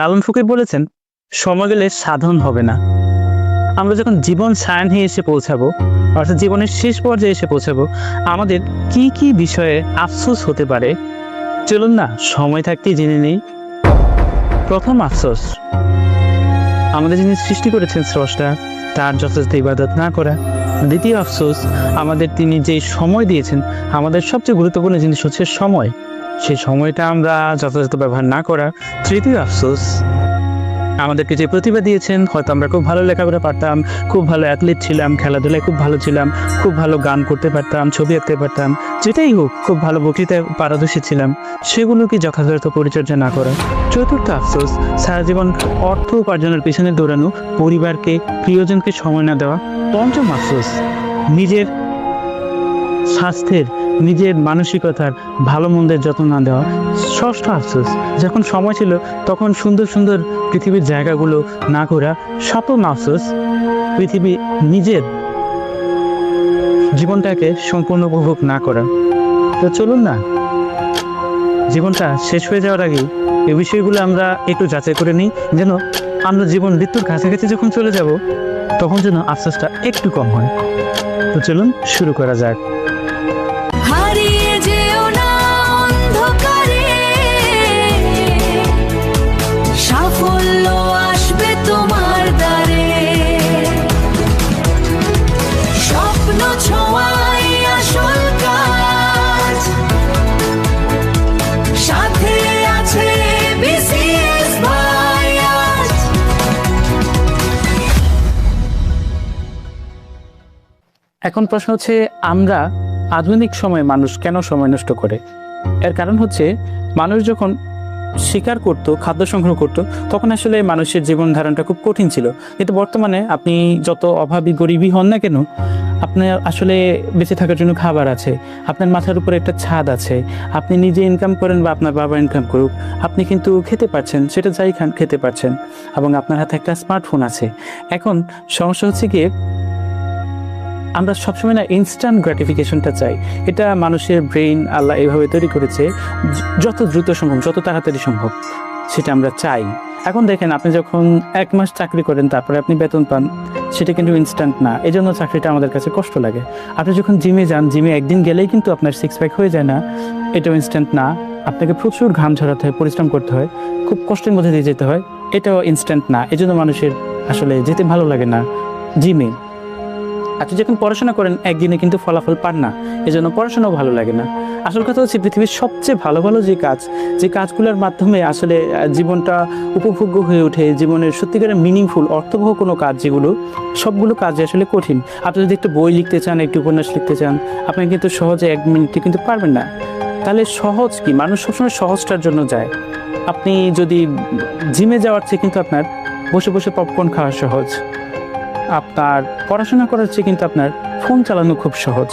লালন ফকির বলেছেন, সময় গেলে সাধন হবে না। আমরা যখন জীবন সায়াহ্নে এসে পৌঁছাবো, অর্থাৎ জীবনের শেষ পর্যায়ে এসে পৌঁছাবো, আমাদের কি কি বিষয়ে আফসোস হতে পারে চলুন না সময় থাকতেই জেনে নেই। প্রথম আফসোস, আমাদের যিনি সৃষ্টি করেছেন স্রষ্টা, তার যথাযথ ইবাদত না করা। দ্বিতীয় আফসোস, আমাদের তিনি যে সময় দিয়েছেন, আমাদের সবচেয়ে গুরুত্বপূর্ণ জিনিস হচ্ছে সময়, সেই সময়টা আমরা যথাযথ ব্যবহার না করা। তৃতীয় আফসোস, আমাদেরকে যে প্রতিভা দিয়েছেন, হয়তো আমরা খুব ভালো লেখাপড়া পারতাম, খুব ভালো অ্যাথলিট ছিলাম, খেলাধুলায় খুব ভালো ছিলাম, খুব ভালো গান করতে পারতাম, ছবি আঁকতে পারতাম, যেটাই হোক, খুব ভালো বক্তৃতায় পারদর্শী ছিলাম, সেগুলোকে যথাযথ পরিচর্যা না করা। চতুর্থ আফসোস, সারা জীবন অর্থ উপার্জনের পিছনে দৌড়ানো, পরিবারকে, প্রিয়জনকে সময় না দেওয়া। পঞ্চম আফসোস, নিজের স্বাস্থ্যের, নিজের মানসিকতার, ভালো মন্দের যত্ন না দেওয়া। ষষ্ঠ আফসোস, যখন সময় ছিল তখন সুন্দর সুন্দর পৃথিবীর জায়গাগুলো না করা। সপ্তম আফসোস, পৃথিবী নিজের জীবনটাকে সম্পূর্ণ উপভোগ না করা। তো চলুন না জীবনটা শেষ হয়ে যাওয়ার আগে এই বিষয়গুলো আমরা একটু যাচাই করে নিই, যেন আমরা জীবন মৃত্যুর কাছাকাছি যখন চলে যাব তখন যেন আফসোসটা একটু কম হয়। তো চলুন শুরু করা যাক। হারিয়ে যেও না অন্ধকারে, সাফল্য আসবে তোমার দ্বারে। স্বপ্ন ছোঁয়াই আসল কাজ, সাথে আছে বিসিএস ভাইয়াজ। এখন প্রশ্ন হচ্ছে, আমরা আধুনিক সময়ে মানুষ কেন সময় নষ্ট করে? এর কারণ হচ্ছে, মানুষ যখন শিকার করত, খাদ্য সংগ্রহ করত, তখন আসলে মানুষের জীবন ধারণটা খুব কঠিন ছিল। কিন্তু বর্তমানে আপনি যত অভাবী গরিবই হন না কেন, আপনার আসলে বেঁচে থাকার জন্য খাবার আছে, আপনার মাথার উপরে একটা ছাদ আছে, আপনি নিজে ইনকাম করেন বা আপনার বাবা ইনকাম করুক, আপনি কিন্তু খেতে পারছেন, সেটা যাই খান খেতে পারছেন, এবং আপনার হাতে একটা স্মার্টফোন আছে। এখন সমস্যা হচ্ছে গিয়ে, আমরা সবসময় না ইনস্ট্যান্ট গ্র্যাটিফিকেশনটা চাই। এটা মানুষের ব্রেইন আল্লাহ এইভাবে তৈরি করেছে, যত দ্রুত সম্ভব, যত তাড়াতাড়ি সম্ভব সেটা আমরা চাই। এখন দেখেন, আপনি যখন 1 মাস চাকরি করেন, তারপরে আপনি বেতন পান, সেটা কিন্তু ইনস্ট্যান্ট না। এই জন্য চাকরিটা আমাদের কাছে কষ্ট লাগে। আপনি যখন জিমে যান, জিমে একদিন গেলেই কিন্তু আপনার 6 প্যাক হয়ে যায় না, এটাও ইনস্ট্যান্ট না। আপনাকে প্রচুর ঘাম ঝরাতে হয়, পরিশ্রম করতে হয়, খুব কষ্টের মধ্যে দিয়ে যেতে হয়, এটাও ইনস্ট্যান্ট না। এই জন্য মানুষের আসলে যেতে ভালো লাগে না জিমে। আপনি যখন পড়াশোনা করেন, একদিনে কিন্তু ফলাফল পান না, এজন্য পড়াশোনাও ভালো লাগে না। আসল কথা হচ্ছে, পৃথিবীর সবচেয়ে ভালো ভালো যে কাজগুলোর মাধ্যমে আসলে জীবনটা উপভোগ্য হয়ে ওঠে, জীবনের সত্যিকারের মিনিংফুল অর্থবহ কোনো কাজ, যেগুলো সবগুলো কাজ আসলে কঠিন। আপনি যদি একটা বই লিখতে চান, একটু উপন্যাস লিখতে চান, আপনি কিন্তু সহজে 1 মিনিটে কিন্তু পারবেন না। তাহলে সহজ কি? মানুষ সবসময় সহজটার জন্য যায়। আপনি যদি জিমে যাওয়ার চেয়ে কিন্তু আপনার বসে বসে পপকর্ন খাওয়া সহজ, আপনার পড়াশোনা করার চেয়ে কিন্তু আপনার ফোন চালানো খুব সহজ।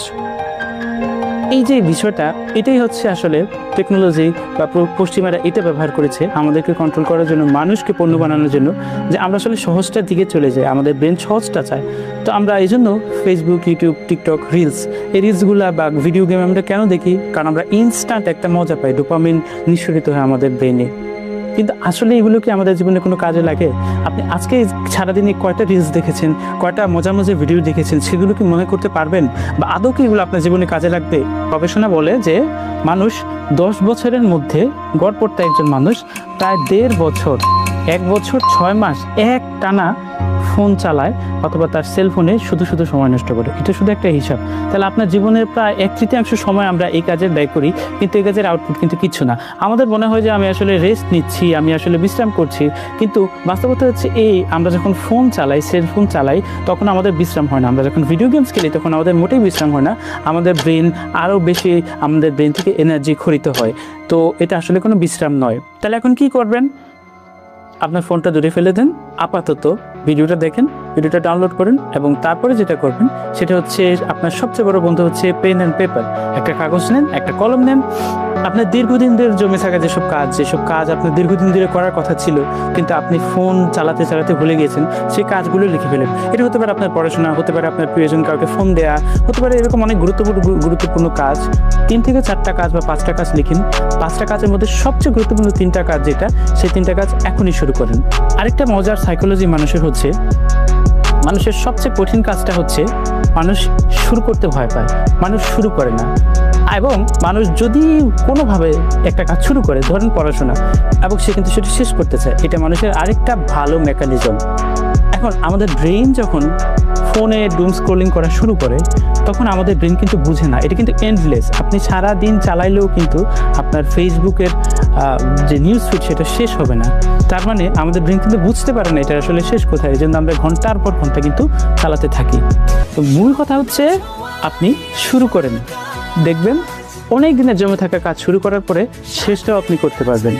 এই যে বিষয়টা, এটাই হচ্ছে আসলে টেকনোলজি বা পশ্চিমারা এটা ব্যবহার করেছে আমাদেরকে কন্ট্রোল করার জন্য, মানুষকে পণ্য বানানোর জন্য, যে আমরা আসলে সহজটার দিকে চলে যাই, আমাদের ব্রেন সহজটা চায়। তো আমরা এই জন্য ফেসবুক, ইউটিউব, টিকটক, রিলস, এই রিলসগুলো বা ভিডিও গেম আমরা কেন দেখি? কারণ আমরা ইনস্ট্যান্ট একটা মজা পাই, ডোপামিন নিঃসরিত হয় আমাদের ব্রেনে। কিন্তু আসলে এগুলো কি আমাদের জীবনে কোনো কাজে লাগে? আপনি আজকে সারাদিনে কয়টা রিলস দেখেছেন, কয়টা মজার মজার ভিডিও দেখেছেন, সেগুলো কি মনে করতে পারবেন? বা আদৌ কি এগুলো আপনার জীবনে কাজে লাগবে? গবেষণা বলে যে মানুষ 10 বছরের মধ্যে, গড়পড়তা একজন মানুষ প্রায় 1.5 বছর, 1 বছর 6 মাস এক টানা ফোন চালায়, অথবা তার সেলফোনে শুধু শুধু সময় নষ্ট করে। এটা শুধু একটা হিসাব। তাহলে আপনার জীবনের প্রায় 1/3 সময় আমরা এই কাজে ব্যয় করি, কিন্তু এই কাজের আউটপুট কিন্তু কিছু না। আমাদের মনে হয় যে আমি আসলে রেস্ট নিচ্ছি, আমি আসলে বিশ্রাম করছি, কিন্তু বাস্তবতা হচ্ছে এই, আমরা যখন ফোন চালাই, সেলফোন চালাই, তখন আমাদের বিশ্রাম হয় না। আমরা যখন ভিডিও গেমস খেলি, তখন আমাদের মোটেই বিশ্রাম হয় না। আমাদের ব্রেন আরও বেশি, আমাদের ব্রেন থেকে এনার্জি খরিত হয়। তো এটা আসলে কোনো বিশ্রাম নয়। তাহলে এখন কি করবেন? আপনার ফোনটা দূরে ফেলে দেন, আপাতত ভিডিওটা দেখেন, ভিডিওটা ডাউনলোড করেন এবং তারপরে যেটা করবেন সেটা হচ্ছে আপনার সবচেয়ে বড় বন্ধু হচ্ছে পেন অ্যান্ড পেপার। একটা কাগজ নেন, একটা কলম নেন। আপনার দীর্ঘদিন ধরে জমে থাকা যেসব কাজ আপনার দীর্ঘদিন ধরে করার কথা ছিল কিন্তু আপনি ফোন চালাতে চালাতে ভুলে গিয়েছেন, সেই কাজগুলো লিখে ফেলেন। এটা হতে পারে আপনার পড়াশোনা, হতে পারে আপনার প্রিয়জন কাউকে ফোন দেয়া, হতে পারে এরকম অনেক গুরুত্বপূর্ণ কাজ। 3 থেকে 4টা কাজ বা 5টা কাজ লিখেন। 5টা কাজের মধ্যে সবচেয়ে গুরুত্বপূর্ণ 3টা কাজ যেটা, সেই 3টা কাজ এখনই শুরু করেন। আরেকটা মজার সাইকোলজি মানুষের হচ্ছে, মানুষের সবচেয়ে কঠিন কাজটা হচ্ছে মানুষ শুরু করতে ভয় পায়, মানুষ শুরু করে না। এবং মানুষ যদি কোনোভাবে একটা কাজ শুরু করে, ধরেন পড়াশোনা, এবং সে কিন্তু সেটা শেষ করতে চায়, এটা মানুষের আরেকটা ভালো মেকানিজম। এখন আমাদের ব্রেইন যখন ফোনে ডুম স্ক্রলিং করা শুরু করে তখন আমাদের ব্রেন কিন্তু বুঝে না, এটা কিন্তু এন্ডলেস। আপনি সারা দিন চালাইলেও কিন্তু আপনার ফেসবুকের যে নিউজ ফিড সেটা শেষ হবে না। তার মানে আমাদের ব্রেন কিন্তু বুঝতে পারে না এটা আসলে শেষ কোথায়, এই জন্য আমরা ঘন্টার পর ঘন্টা কিন্তু চালাতে থাকি। তো মূল কথা হচ্ছে আপনি শুরু করেন, দেখবেন অনেক দিনের জমে থাকা কাজ শুরু করার পরে শেষটাও আপনি করতে পারবেন।